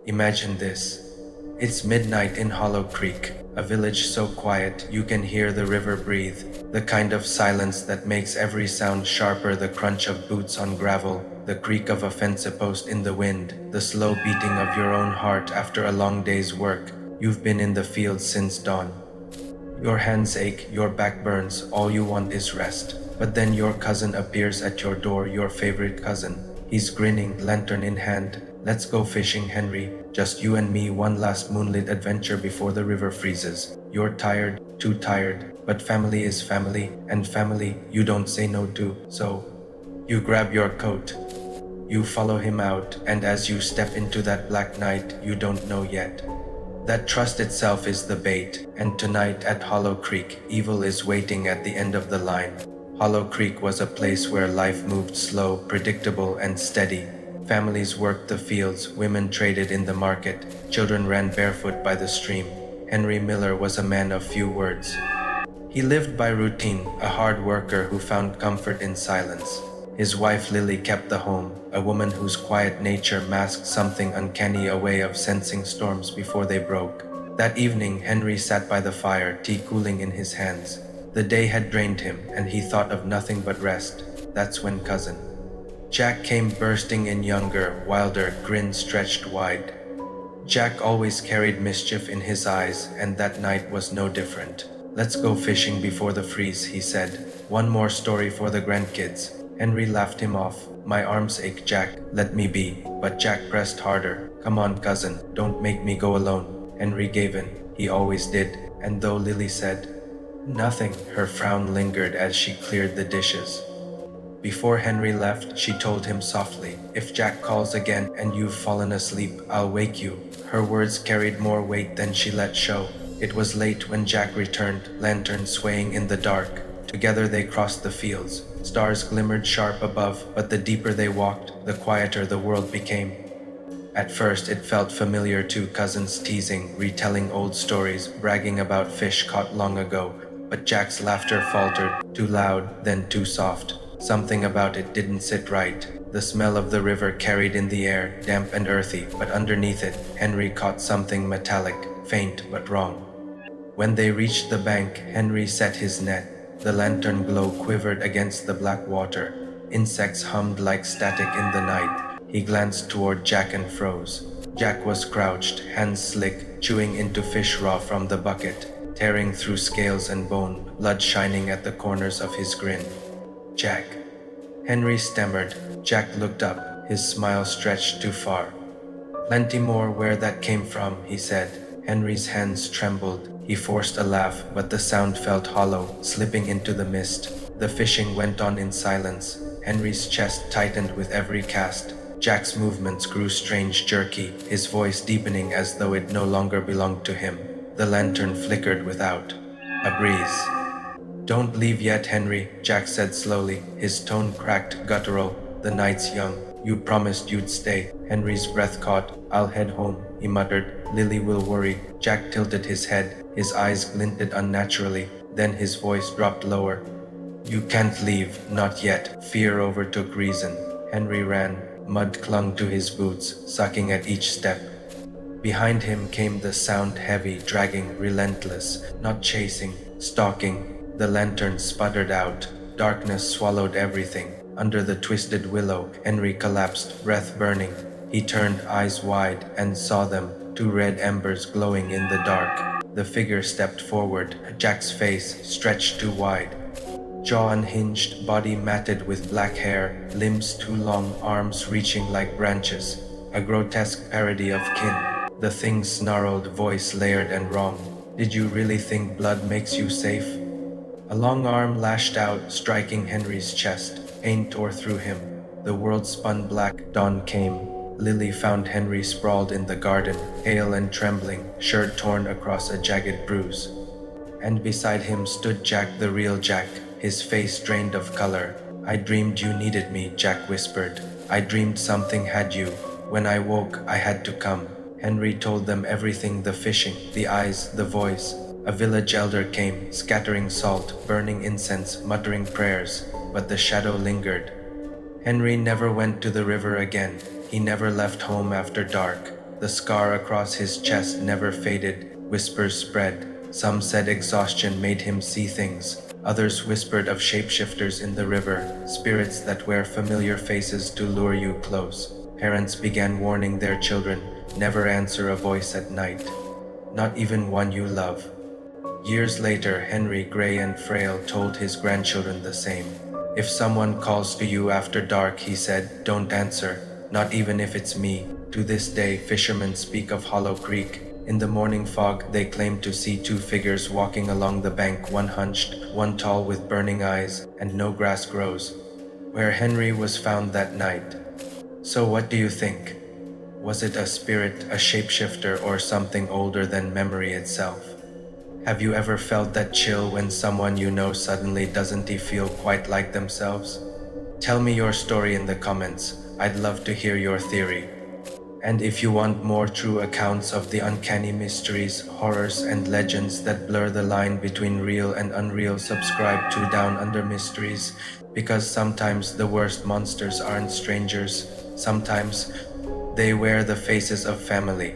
Imagine this. It's midnight in Hollow Creek, a village so quiet you can hear the river breathe, the kind of silence that makes every sound sharper, the crunch of boots on gravel, the creak of a fence post in the wind, the slow beating of your own heart after a long day's work. You've been in the fields since dawn. Your hands ache, your back burns, all you want is rest. But then your cousin appears at your door, your favorite cousin. He's grinning, lantern in hand. Let's go fishing, Henry. Just you and me, one last moonlit adventure before the river freezes. You're tired, too tired, but family is family, and family you don't say no to. So, you grab your coat. You follow him out, and as you step into that black night you don't know yet, that trust itself is the bait, and tonight at Hollow Creek, evil is waiting at the end of the line. Hollow Creek was a place where life moved slow, predictable, and steady. Families worked the fields, women traded in the market, children ran barefoot by the stream. Henry Miller was a man of few words. He lived by routine, a hard worker who found comfort in silence. His wife Lily kept the home, a woman whose quiet nature masked something uncanny, a way of sensing storms before they broke. That evening, Henry sat by the fire, tea cooling in his hands. The day had drained him, and he thought of nothing but rest. That's when cousin Jack came bursting in, younger, wilder, grin stretched wide. Jack always carried mischief in his eyes, and that night was no different. Let's go fishing before the freeze, he said. One more story for the grandkids. Henry laughed him off. My arms ache, Jack, let me be. But Jack pressed harder. Come on, cousin, don't make me go alone. Henry gave in. He always did. And though Lily said nothing, her frown lingered as she cleared the dishes. Before Henry left, she told him softly, if Jack calls again and you've fallen asleep, I'll wake you. Her words carried more weight than she let show. It was late when Jack returned, lantern swaying in the dark. Together they crossed the fields. Stars glimmered sharp above, but the deeper they walked, the quieter the world became. At first it felt familiar to cousins teasing, retelling old stories, bragging about fish caught long ago. But Jack's laughter faltered, too loud, then too soft. Something about it didn't sit right. The smell of the river carried in the air, damp and earthy, but underneath it, Henry caught something metallic, faint but wrong. When they reached the bank, Henry set his net. The lantern glow quivered against the black water. Insects hummed like static in the night. He glanced toward Jack and froze. Jack was crouched, hands slick, chewing into fish raw from the bucket, tearing through scales and bone, blood shining at the corners of his grin. Jack. Henry stammered. Jack looked up, his smile stretched too far. Plenty more where that came from, he said. Henry's hands trembled. He forced a laugh, but the sound felt hollow, slipping into the mist. The fishing went on in silence. Henry's chest tightened with every cast. Jack's movements grew strange, jerky, his voice deepening as though it no longer belonged to him. The lantern flickered without. A breeze. Don't leave yet, Henry, Jack said slowly, his tone cracked, guttural. The night's young. You promised you'd stay. Henry's breath caught. I'll head home, he muttered. Lily will worry. Jack tilted his head. His eyes glinted unnaturally. Then his voice dropped lower. You can't leave, not yet. Fear overtook reason. Henry ran. Mud clung to his boots, sucking at each step. Behind him came the sound, heavy, dragging, relentless, not chasing, stalking. The lantern sputtered out. Darkness swallowed everything. Under the twisted willow, Henry collapsed, breath burning. He turned, eyes wide, and saw them, two red embers glowing in the dark. The figure stepped forward, Jack's face stretched too wide. Jaw unhinged, body matted with black hair, limbs too long, arms reaching like branches. A grotesque parody of kin. The thing snarled, voice layered and wrong. Did you really think blood makes you safe? A long arm lashed out, striking Henry's chest. Pain tore through him. The world spun black. Dawn came. Lily found Henry sprawled in the garden, pale and trembling, shirt torn across a jagged bruise. And beside him stood Jack, the real Jack, his face drained of color. I dreamed you needed me, Jack whispered. I dreamed something had you. When I woke, I had to come. Henry told them everything, the fishing, the eyes, the voice. A village elder came, scattering salt, burning incense, muttering prayers, but the shadow lingered. Henry never went to the river again. He never left home after dark. The scar across his chest never faded. Whispers spread. Some said exhaustion made him see things. Others whispered of shapeshifters in the river, spirits that wear familiar faces to lure you close. Parents began warning their children, never answer a voice at night, not even one you love. Years later, Henry, gray and frail, told his grandchildren the same. If someone calls to you after dark, he said, don't answer, not even if it's me. To this day, fishermen speak of Hollow Creek. In the morning fog, they claim to see two figures walking along the bank, one hunched, one tall with burning eyes, and no grass grows. Where Henry was found that night. So what do you think? Was it a spirit, a shapeshifter, or something older than memory itself? Have you ever felt that chill when someone you know suddenly doesn't feel quite like themselves? Tell me your story in the comments. I'd love to hear your theory. And if you want more true accounts of the uncanny mysteries, horrors, and legends that blur the line between real and unreal, subscribe to Down Under Mysteries, because sometimes the worst monsters aren't strangers. Sometimes they wear the faces of family.